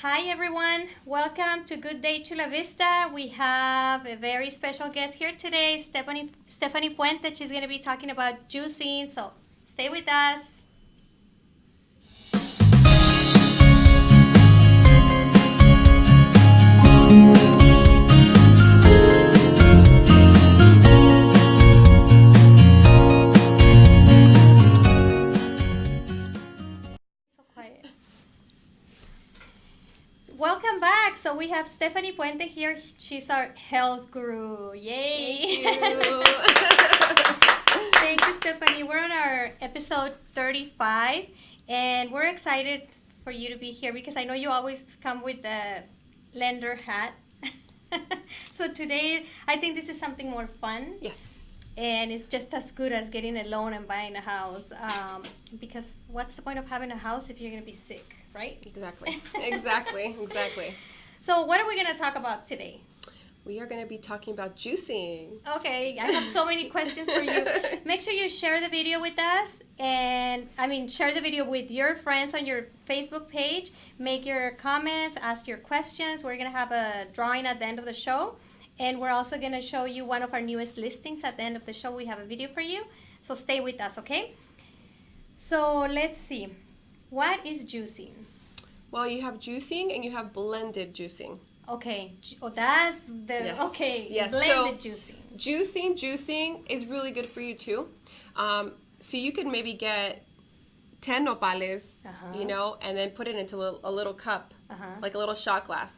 Hi everyone, welcome to Good Day Chula Vista. We have a very special guest here today, Stephany Puente. She's going to be talking about juicing, so stay with us. Welcome back. So we have Stephany Puente here. She's our health guru. Yay! Thank you. Thank you, Stephany. We're on our episode 35, and we're excited for you to be here because I know you always come with the lender hat. So today, I think this is something more fun. Yes. And it's just as good as getting a loan and buying a house. Because what's the point of having a house if you're going to be sick, right? Exactly. Exactly. So what are we going to talk about today? We are going to be talking about juicing. Okay, I have so many questions for you. Make sure you share the video with us, and share the video with your friends on your Facebook page. Make your comments, ask your questions. We're going to have a drawing at the end of the show, and we're also going to show you one of our newest listings at the end of the show. We have a video for you, so stay with us, okay? So let's see. What is juicing? Well, you have juicing and you have blended juicing. Okay, that's the, Yes. Okay, Yes. blended So, juicing. Juicing is really good for you too. So you could maybe get 10 nopales, and then put it into a little cup, like a little shot glass.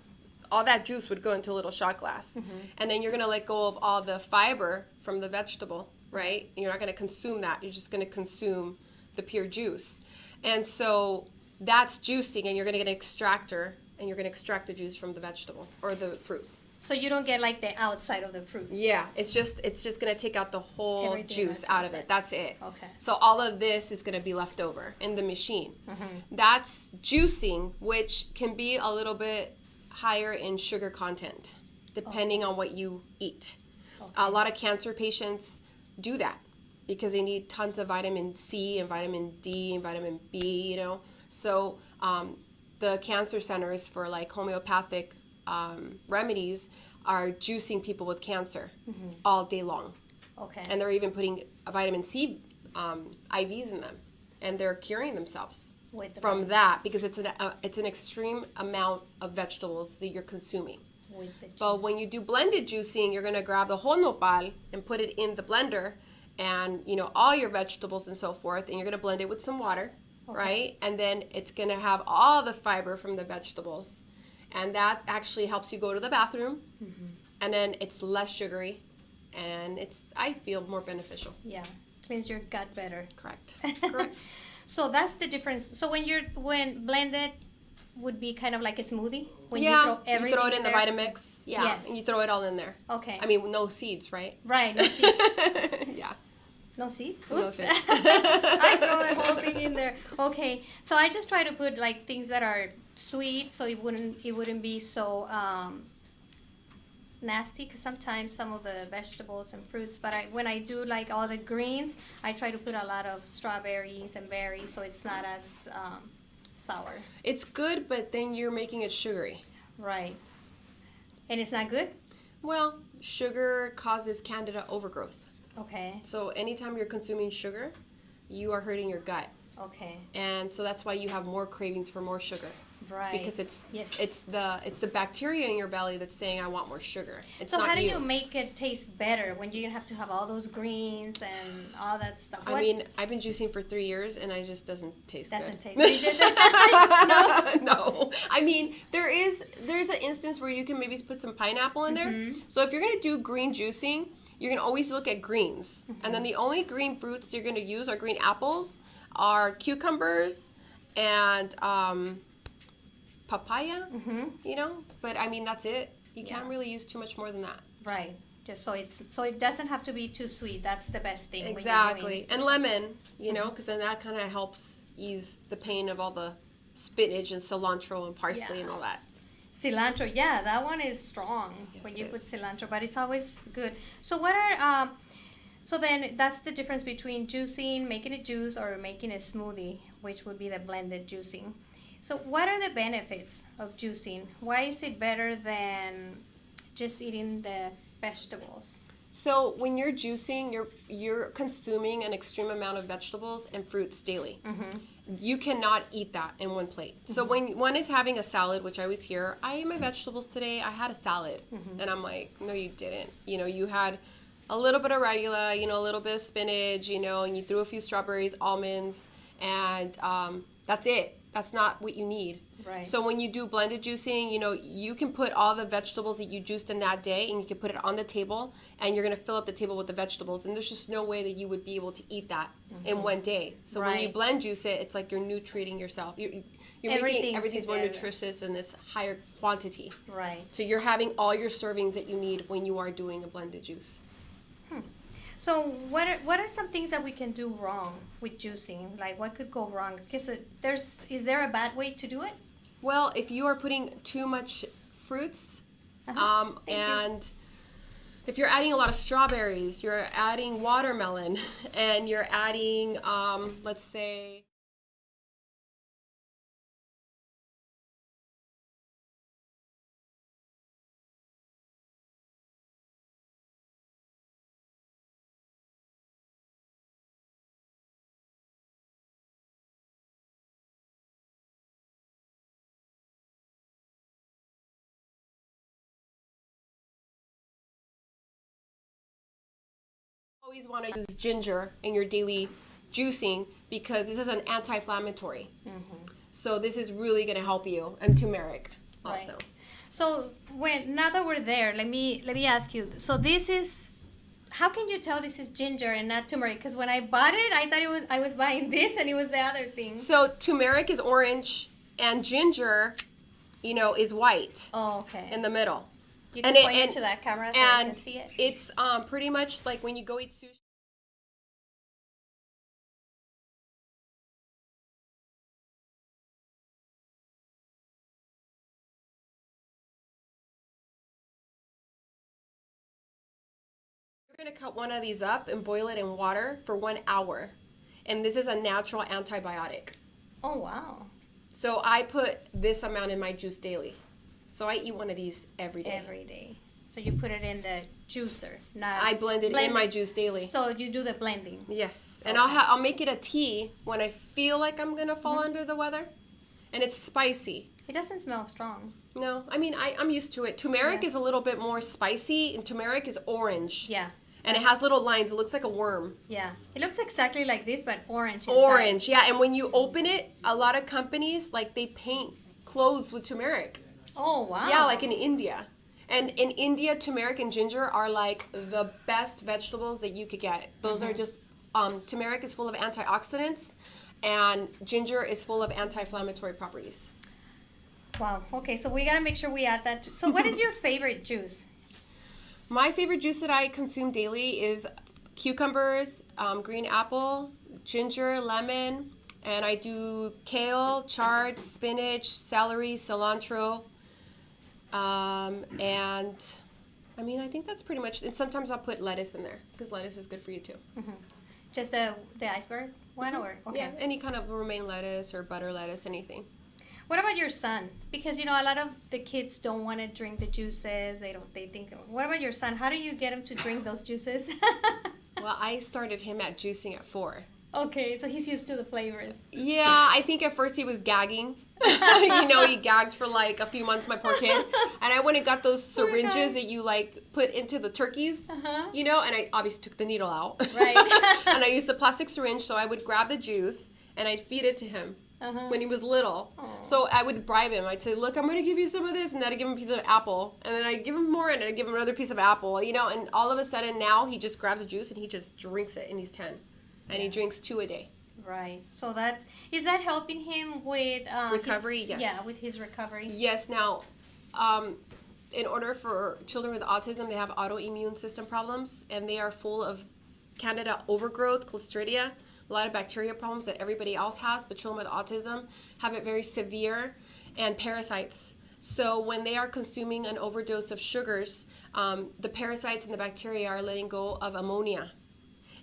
All that juice would go into a little shot glass. And then you're going to let go of all the fiber from the vegetable, right? You're not going to consume that. You're just going to consume the pure juice. And so that's juicing, and you're going to get an extractor, and you're going to extract the juice from the vegetable or the fruit. So you don't get like the outside of the fruit. Yeah, it's just going to take out the whole Everything juice that's out of inside. it. That's it. Okay. So all of this is going to be left over in the machine. That's juicing, which can be a little bit higher in sugar content, depending on what you eat. Okay. A lot of cancer patients do that because they need tons of vitamin C and vitamin D and vitamin B, So the cancer centers for like homeopathic remedies are juicing people with cancer all day long. Okay. And they're even putting a vitamin C IVs in them, and they're curing themselves from that because it's an extreme amount of vegetables that you're consuming. But when you do blended juicing, you're going to grab the whole nopal and put it in the blender, and all your vegetables and so forth, and you're going to blend it with some water. Okay. Right? And then it's going to have all the fiber from the vegetables. And that actually helps you go to the bathroom. And then it's less sugary. And I feel, more beneficial. Yeah, cleans your gut better. Correct. So that's the difference. So when blended would be kind of like a smoothie? When you throw everything you throw it in the there? Vitamix. Yeah. Yes. And you throw it all in there. Okay. No seeds, right? Right, no seeds. Yeah. No seeds? No Oops. seeds. I throw the whole thing in there. Okay. So I just try to put like things that are sweet, so it wouldn't be so nasty. Because sometimes some of the vegetables and fruits, but when I do like all the greens, I try to put a lot of strawberries and berries, so it's not as sour. It's good, but then you're making it sugary. Right. And it's not good? Well, sugar causes candida overgrowth. Okay. So anytime you're consuming sugar, you are hurting your gut. Okay. And so that's why you have more cravings for more sugar. Right. Because Yes. it's the bacteria in your belly that's saying I want more sugar. It's So not how do you make it taste better when you have to have all those greens and all that stuff? I mean, I've been juicing for 3 years and it just doesn't taste good. Doesn't taste. You just no. No. I mean, there's an instance where you can maybe put some pineapple in there. So if you're gonna do green juicing, you're gonna always look at greens, and then the only green fruits you're gonna use are green apples, are cucumbers, and papaya. But I mean that's it. You can't really use too much more than that. Right. Just so it doesn't have to be too sweet. That's the best thing. Exactly. And lemon, because then that kind of helps ease the pain of all the spinach and cilantro and parsley and all that. Cilantro, yeah, that one is strong when you put cilantro, but it's always good. So what are so then that's the difference between juicing, making a juice, or making a smoothie, which would be the blended juicing. So what are the benefits of juicing? Why is it better than just eating the vegetables? So when you're juicing, you're consuming an extreme amount of vegetables and fruits daily. You cannot eat that in one plate. So when one is having a salad, which I always hear, I ate my vegetables today, I had a salad. And I'm like, no, you didn't. You know, you had a little bit of arugula, you know, a little bit of spinach, you know, and you threw a few strawberries, almonds, and that's it. That's not what you need. Right. So when you do blended juicing, you know, you can put all the vegetables that you juiced in that day, and you can put it on the table, and you're going to fill up the table with the vegetables. And there's just no way that you would be able to eat that in one day. So when you blend juice it, it's like you're nutriting yourself. You're making everything's more nutritious in this higher quantity. Right. So you're having all your servings that you need when you are doing a blended juice. So what are some things that we can do wrong with juicing? Like what could go wrong? Because is there a bad way to do it? Well, if you are putting too much fruits, and if you're adding a lot of strawberries, you're adding watermelon, and you're adding, let's say, always want to use ginger in your daily juicing because this is an anti-inflammatory. So this is really going to help you, and turmeric also. Right. So now that we're there, let me ask you. So this is, how can you tell this is ginger and not turmeric? Because when I bought it, I thought I was buying this and it was the other thing. So turmeric is orange and ginger, you know, is white. Oh, okay. In the middle. You can point it to that camera so I can see it. It's pretty much like when you go eat sushi. You're going to cut one of these up and boil it in water for 1 hour. And this is a natural antibiotic. Oh, wow. So I put this amount in my juice daily. So I eat one of these every day. Every day. So you put it in the juicer, not I blend it in my juice daily. So you do the blending. Yes, and I'll make it a tea when I feel like I'm gonna fall under the weather, and it's spicy. It doesn't smell strong. No, I mean I'm used to it. Turmeric is a little bit more spicy, and turmeric is orange. Yeah. And it has little lines. It looks like a worm. Yeah. It looks exactly like this, but orange inside. Orange, yeah. And when you open it, a lot of companies they paint clothes with turmeric. Oh wow. Yeah, like in India. And in India, turmeric and ginger are like the best vegetables that you could get. Those are just, turmeric is full of antioxidants, and ginger is full of anti-inflammatory properties. Wow. Okay, so we gotta make sure we add that. So what is your favorite juice? My favorite juice that I consume daily is cucumbers, green apple, ginger, lemon, and I do kale, chard, spinach, celery, cilantro. And I mean, I think that's pretty much, and sometimes I'll put lettuce in there because lettuce is good for you too. Just the iceberg one or? Okay. Yeah, any kind of romaine lettuce or butter lettuce, anything. What about your son? Because, a lot of the kids don't want to drink the juices. They think, what about your son? How do you get him to drink those juices? Well, I started him at juicing at 4. Okay, so he's used to the flavors. Yeah, I think at first he was gagging. He gagged for like a few months, my poor kid. And I went and got those syringes that you put into the turkeys, and I obviously took the needle out. Right. And I used the plastic syringe, so I would grab the juice and I'd feed it to him when he was little. Aww. So I would bribe him. I'd say, look, I'm going to give you some of this, and then I'd give him a piece of apple. And then I'd give him more, and I'd give him another piece of apple, and all of a sudden now he just grabs the juice and he just drinks it, and he's 10. And he drinks 2 a day. Right. So is that helping him with recovery? Yes. Yeah, with his recovery. Yes. Now, in order for children with autism, they have autoimmune system problems, and they are full of Candida overgrowth, Clostridia, a lot of bacteria problems that everybody else has, but children with autism have it very severe, and parasites. So when they are consuming an overdose of sugars, the parasites and the bacteria are letting go of ammonia.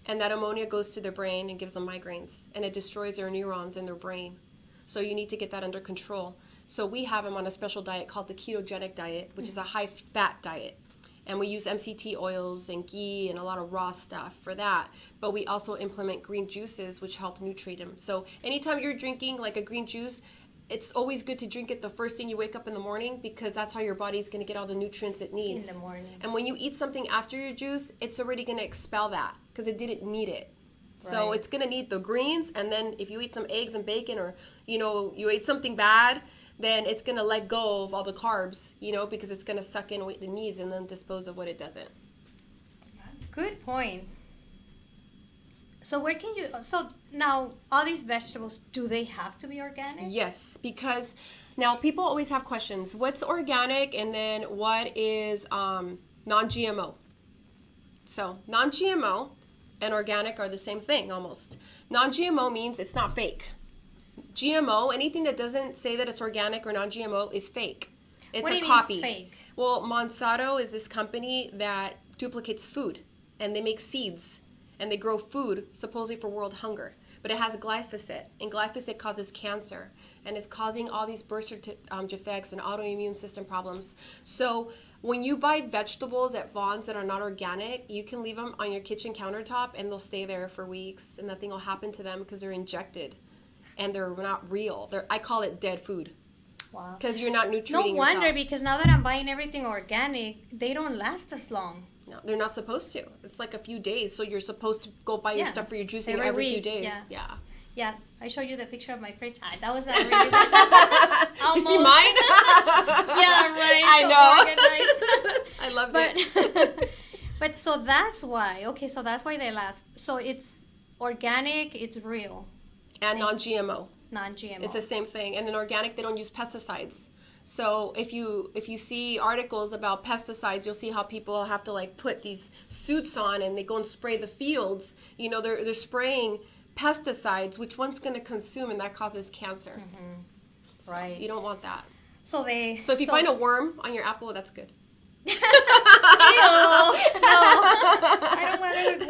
And that ammonia goes to their brain and gives them migraines, and it destroys their neurons in their brain. So you need to get that under control. So we have him on a special diet called the ketogenic diet, which is a high-fat diet. And we use MCT oils and ghee and a lot of raw stuff for that. But we also implement green juices, which help nutrate him. So anytime you're drinking like a green juice, it's always good to drink it the first thing you wake up in the morning, because that's how your body's going to get all the nutrients it needs. In the morning. And when you eat something after your juice, it's already going to expel that because it didn't need it. So Right. it's going to need the greens, and then if you eat some eggs and bacon, or, you ate something bad, then it's going to let go of all the carbs, because it's going to suck in what it needs and then dispose of what it doesn't. Good point. So so now all these vegetables, do they have to be organic? Yes, because now people always have questions. What's organic, and then what is non-GMO? So non-GMO and organic are the same thing almost. Non-GMO means it's not fake. GMO, anything that doesn't say that it's organic or non-GMO, is fake. It's What do a you copy. mean fake? Well, Monsanto is this company that duplicates food, and they make seeds, and they grow food supposedly for world hunger. But it has glyphosate, and glyphosate causes cancer, and it's causing all these birth defects and autoimmune system problems. So when you buy vegetables at Vaughn's that are not organic, you can leave them on your kitchen countertop, and they'll stay there for weeks, and nothing will happen to them because they're injected, and they're not real. I call it dead food. Wow. Because you're not No nutriting wonder, yourself. because now that I'm buying everything organic, they don't last as long. No, they're not supposed to. It's like a few days, so you're supposed to go buy your Yeah, stuff for your juicing every every few week, days. yeah. Yeah. Yeah, I showed you the picture of my fridge. That was a really good. Did you see mine? Yeah, right. I so know. organized. I loved it. But, but so that's why. Okay, so that's why they last. So it's organic, it's real, And non-GMO. non-GMO. It's the same thing. And in organic, they don't use pesticides. So if you see articles about pesticides, you'll see how people have to like put these suits on and they go and spray the fields. They're spraying pesticides, which one's going to consume, and that causes cancer. Mm-hmm. So Right. you don't want that. So if you find a worm on your apple, that's good. Ew, no, I don't want it with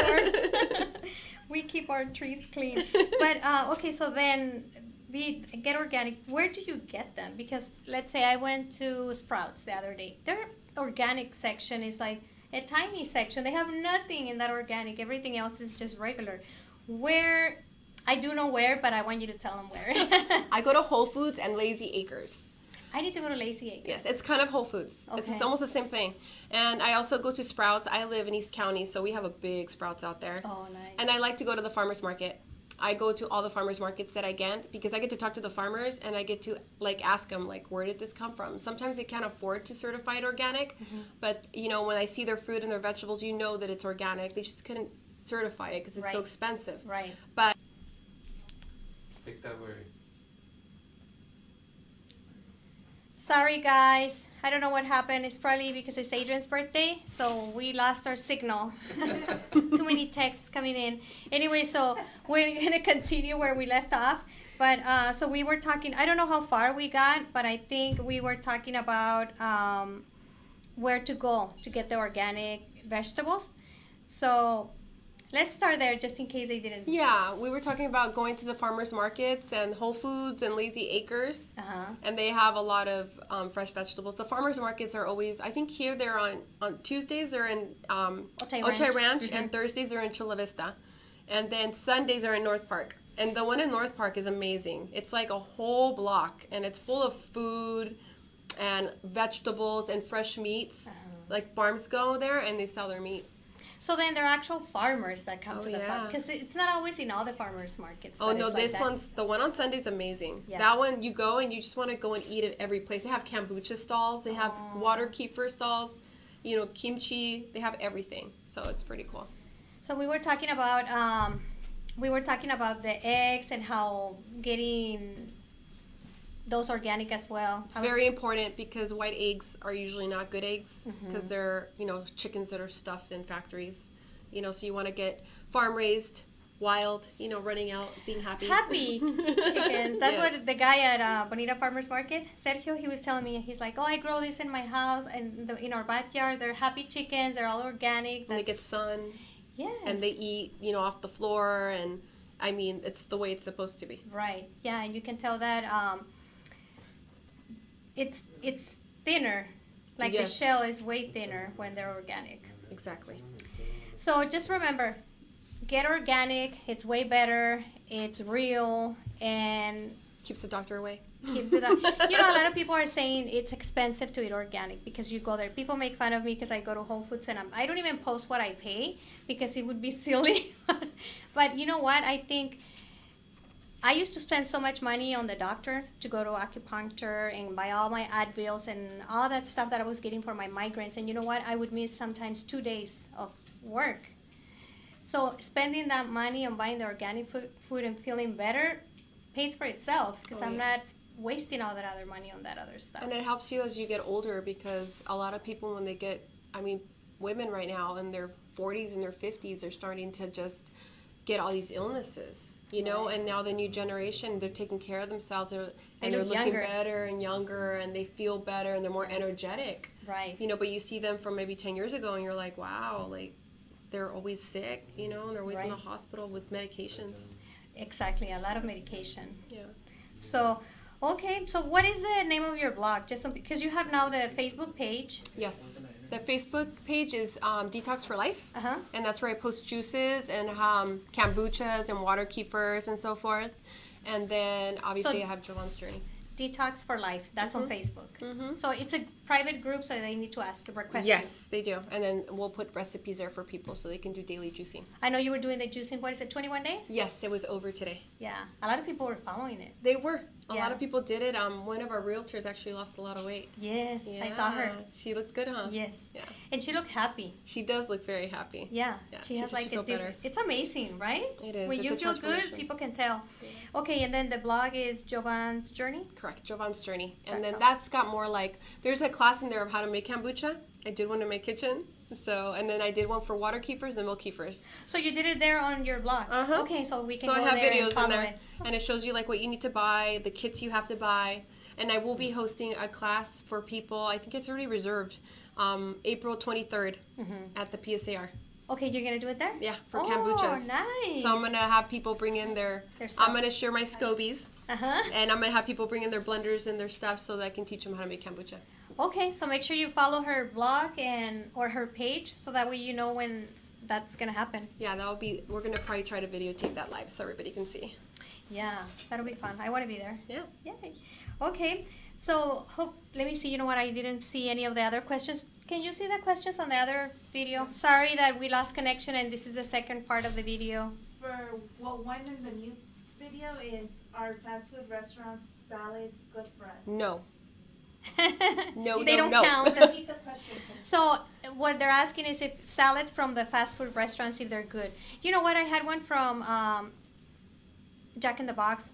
worms. We keep our trees clean. But okay, so then we get organic. Where do you get them? Because let's say I went to Sprouts the other day. Their organic section is like a tiny section. They have nothing in that organic. Everything else is just regular. Where? I do know where, but I want you to tell them where. I go to Whole Foods and Lazy Acres. I need to go to Lazy Acres. Yes, it's kind of Whole Foods. Okay. It's almost the same thing. And I also go to Sprouts. I live in East County, so we have a big Sprouts out there. Oh, nice. And I like to go to the farmers market. I go to all the farmers markets that I can, because I get to talk to the farmers, and I get to ask them where did this come from? Sometimes they can't afford to certify it organic, but when I see their fruit and their vegetables, that it's organic. They just couldn't certify it because it's so Right. expensive. Right. But Pick that word. Sorry, guys. I don't know what happened. It's probably because it's Adrian's birthday, so we lost our signal. Too many texts coming in. Anyway, so we're going to continue where we left off. But so we were talking, I don't know how far we got, but I think we were talking about where to go to get the organic vegetables. So let's start there just in case they didn't. yeah, we were talking about going to the farmers markets and Whole Foods and Lazy Acres. Uh-huh. And they have a lot of fresh vegetables. The farmers markets are always, I think here they're on Tuesdays they're in Otay Ranch, and Thursdays they're in Chula Vista. And then Sundays are in North Park. And the one in North Park is amazing. It's like a whole block, and it's full of food and vegetables and fresh meats. Like farms go there and they sell their meat. So then there are actual farmers that come to the farm, yeah. because it's not always in all the farmers markets. Oh that no, it's like this that. one's the one on Sunday's amazing. Yeah. That one you go and you just want to go and eat at every place. They have kombucha stalls, they have water kefir stalls, kimchi. They have everything, so it's pretty cool. So we were talking about the eggs and how getting those organic as well. It's very important because white eggs are usually not good eggs because they're chickens that are stuffed in factories. So you want to get farm raised, wild, running out, being happy. Happy chickens. That's Yes. what the guy at Bonita Farmers Market, Sergio, he was telling me. He's like, oh, I grow this in my house and in our backyard. They're happy chickens. They're all organic. And they get sun, Yes. and they eat, off the floor, and I mean, it's the way it's supposed to be. Right. Yeah, and you can tell that it's thinner. Like the Yes. shell is way thinner when they're organic. Exactly. So just remember, get organic. It's way better. It's real and Keeps the doctor away. keeps it up. You know, a lot of people are saying it's expensive to eat organic because you go there. People make fun of me because I go to Whole Foods and I don't even post what I pay because it would be silly. But you know what? I think I used to spend so much money on the doctor to go to acupuncture and buy all my Advils and all that stuff that I was getting for my migraines. And you know what? I would miss sometimes 2 days of work. So spending that money on buying the organic food and feeling better pays for itself because I'm not wasting all that other money on that other stuff. And it helps you as you get older because a lot of people when they get, I mean, women right now in their 40s and their 50s are starting to just get all these illnesses. You know, and now the new generation, they're taking care of themselves and they're looking better and younger and they feel better and they're more energetic. Right. You know, but you see them from maybe 10 years ago and you're like, wow, like they're always sick, you know, and they're always in the hospital with medications. Exactly, a lot of medication. Yeah. So, okay, so what is the name of your blog? Just because you have now the Facebook page. Yes. The Facebook page is Detox for Life. Uh-huh. And that's where I post juices and kombuchas and water keepers and so forth. And then obviously I have Joanne's Journey. Detox for Life. That's on Facebook. So it's a private group, so they need to ask the request. Yes, they do. And then we'll put recipes there for people so they can do daily juicing. I know you were doing the juicing, what is it, 21 days? Yes, it was over today. Yeah, a lot of people were following it. They were. A lot of people did it. One of our realtors actually lost a lot of weight. Yes, Yeah. I saw her. She looked good, huh? Yes. Yeah. And she looked happy. She does look very happy. Yeah. Yeah, She she has said she like a felt better. It's amazing, right? It is. When It's you a feel good, transformation. people can tell. Okay, and then the blog is Jovan's Journey. Correct, Joanne's Journey. And then that's got more like, there's a class in there of how to make kombucha. I did one in my kitchen. So, and then I did one for water keepers and milk keepers. So you did it there on your blog. Uh-huh. Okay, so we can So go I have there and videos in follow there. it. And it shows you like what you need to buy, the kits you have to buy. And I will be hosting a class for people, I think it's already reserved, April 23rd at the PSAR. Okay, you're gonna do it there? Yeah, for Oh, kombuchas. nice. So I'm gonna have people bring in their stuff. I'm gonna share my scobies, Uh-huh. and I'm gonna have people bring in their blenders and their stuff so that I can teach them how to make kombucha. Okay, so make sure you follow her blog or her page so that way you know when that's gonna happen. Yeah, we're gonna probably try to videotape that live so everybody can see. Yeah, that'll be fun. I want to be there. Yeah. Yay. Okay, so let me see. You know what? I didn't see any of the other questions. Can you see the questions on the other video? Sorry that we lost connection and this is the second part of the video. One in the new video is, are fast food restaurants salads good for us? No. No, They no, don't no. count. Repeat the question. So what they're asking is if salads from the fast food restaurants, if they're good. You know what? I had one from Jack in the Box,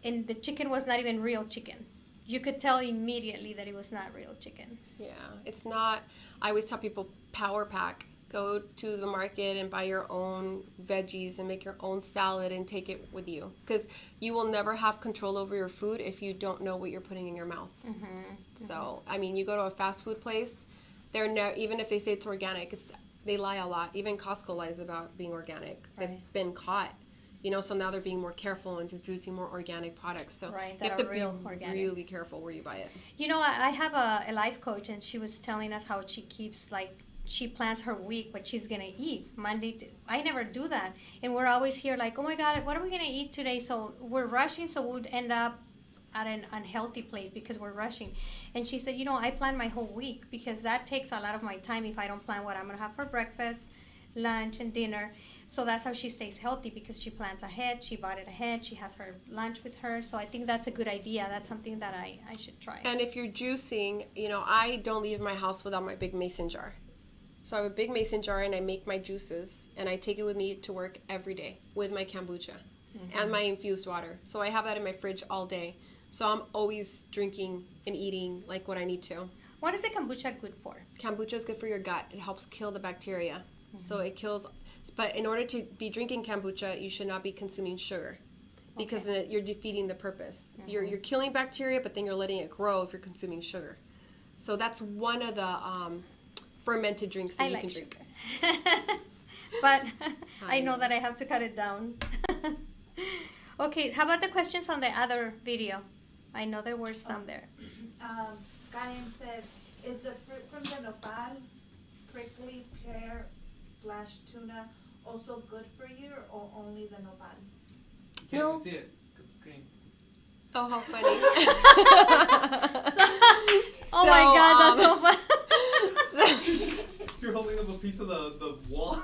and the chicken was not even real chicken. You could tell immediately that it was not real chicken. Yeah, it's not. I always tell people power pack. Go to the market and buy your own veggies and make your own salad and take it with you. Because you will never have control over your food if you don't know what you're putting in your mouth. So, I mean, you go to a fast food place, even if they say it's organic, they lie a lot. Even Costco lies about being organic. Right. They've been caught. You know, so now they're being more careful and introducing more organic products. So Right, you have that to are be real organic. really careful where you buy it. You know, I have a life coach, and she was telling us how she keeps, like, she plans her week, what she's going to eat Monday to, I never do that. And we're always here like, oh my God, what are we going to eat today? So we're rushing, so we'd end up at an unhealthy place because we're rushing. And she said, you know, I plan my whole week because that takes a lot of my time if I don't plan what I'm going to have for breakfast, lunch, and dinner. So that's how she stays healthy, because she plans ahead, she bought it ahead, she has her lunch with her. So I think that's a good idea. That's something that I should try. And if you're juicing, you know, I don't leave my house without my big mason jar. So I have a big mason jar and I make my juices and I take it with me to work every day with my kombucha and my infused water. So I have that in my fridge all day. So I'm always drinking and eating like what I need to. What is the kombucha good for? Kombucha is good for your gut. It helps kill the bacteria. So it kills, but in order to be drinking kombucha, you should not be consuming sugar, because then you're defeating the purpose. You're killing bacteria, but then you're letting it grow if you're consuming sugar. So that's one of the fermented drinks that you can drink. But I know that I have to cut it down. Okay, how about the questions on the other video? I know there were some there. Guyan said, is the fruit from the nopal, prickly pear / tuna also good for you or only the nopal? You can't No. even see it because it's green. Oh, how funny. Oh my God, that's so fun. You're holding up a piece of the wall.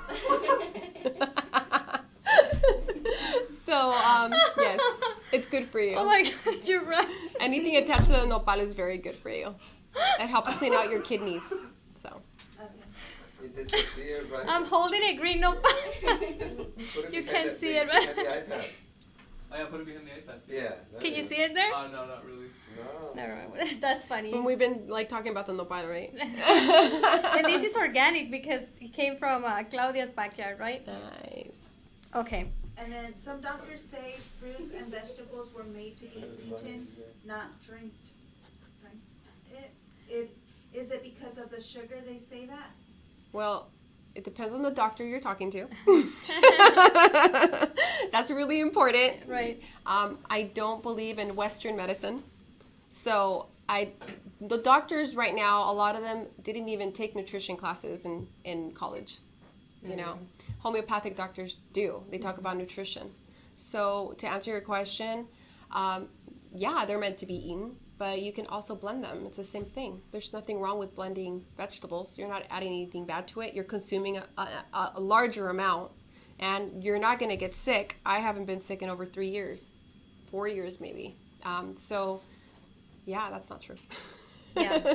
So, yes, it's good for you. Oh my God, you're right. Anything attached to the nopal is very good for you. It helps clean out your kidneys. So, Okay. It disappeared, right? I'm holding a green notebook. Just put it You behind can't that see big- it, right? behind the iPad. Oh yeah, put it behind the iPad. See? Yeah. there Can you go. see it there? No, not really. No. Never mind. That's funny. and we've been like talking about the nopal, right? And this is organic because it came from Claudia's backyard, right? Nice. Okay. And then some doctors say fruits and vegetables were made to be eaten, not drinked. Is it because of the sugar they say that? Well, it depends on the doctor you're talking to. That's really important. Right. I don't believe in Western medicine. So the doctors right now, a lot of them didn't even take nutrition classes in college. You know, homeopathic doctors do. They talk about nutrition. So to answer your question, yeah, they're meant to be eaten, but you can also blend them. It's the same thing. There's nothing wrong with blending vegetables. You're not adding anything bad to it. You're consuming a larger amount, and you're not going to get sick. I haven't been sick in over 3 years, 4 years maybe. So, yeah, that's not true. Yeah.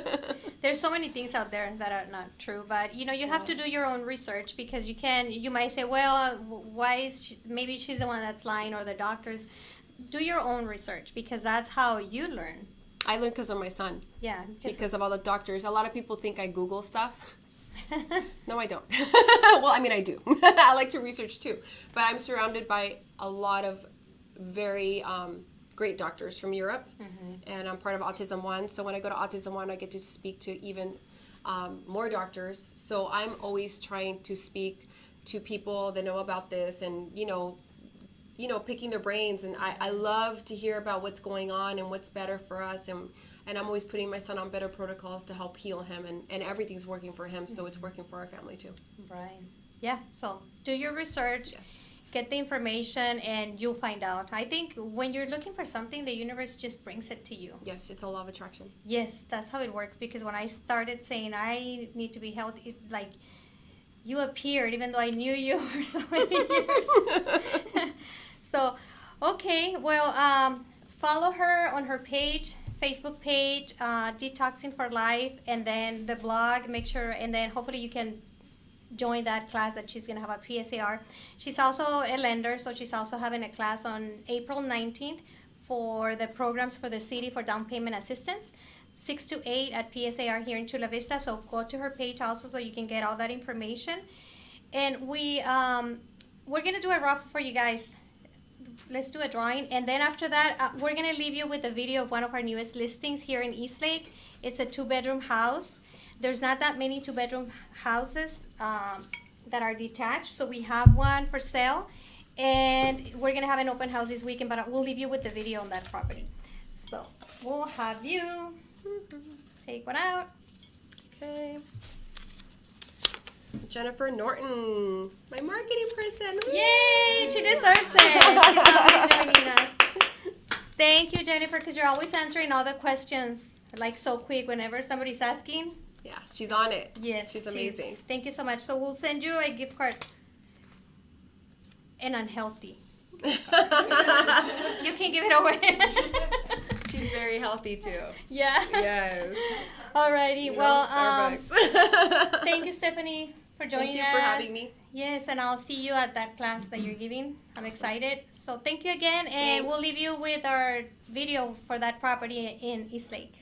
There's so many things out there that are not true, but you know, you have to do your own research because you might say, well, why is maybe she's the one that's lying or the doctors. Do your own research because that's how you learn. I learned because of my son. Yeah. Because of all the doctors. A lot of people think I Google stuff. No, I don't. Well, I mean, I do. I like to research too. But I'm surrounded by a lot of very great doctors from Europe. And I'm part of Autism One. So when I go to Autism One, I get to speak to even more doctors. So I'm always trying to speak to people that know about this and, you know, picking their brains. And I love to hear about what's going on and what's better for us. And I'm always putting my son on better protocols to help heal him. And everything's working for him, so it's working for our family too. Right. Yeah. So do your research, get the information, and you'll find out. I think when you're looking for something, the universe just brings it to you. Yes, it's a law of attraction. Yes, that's how it works. Because when I started saying I need to be healthy, it, like you appeared, even though I knew you for so many years. So, okay. Well, follow her on her page, Facebook page, Detoxing for Life, and then the blog. Make sure, and then hopefully you can join that class that she's going to have at PSAR. She's also a lender, so she's also having a class on April 19th for the programs for the city for down payment assistance, 6 to 8 at PSAR here in Chula Vista. So go to her page also so you can get all that information. And we're going to do a raffle for you guys. Let's do a drawing, and then after that, we're going to leave you with a video of one of our newest listings here in Eastlake. It's a 2-bedroom house. There's not that many 2-bedroom houses that are detached, so we have one for sale, and we're going to have an open house this weekend, but we'll leave you with the video on that property. So we'll have you take one out. Okay. Jennifer Norton, my marketing person. Woo! Yay! She deserves it. She's always joining us. Thank you, Jennifer, because you're always answering all the questions like so quick whenever somebody's asking. Yeah, she's on it. Yes. She's amazing. Thank you so much. So we'll send you a gift card. And unhealthy. You can give it away. She's very healthy too. Yeah. Yes. Alrighty. No Well, Starbucks. thank you, Stephany, for joining us. Thank you for having me. Yes, and I'll see you at that class that you're giving. I'm excited. So thank you again, and Thanks. we'll leave you with our video for that property in Eastlake.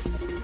it.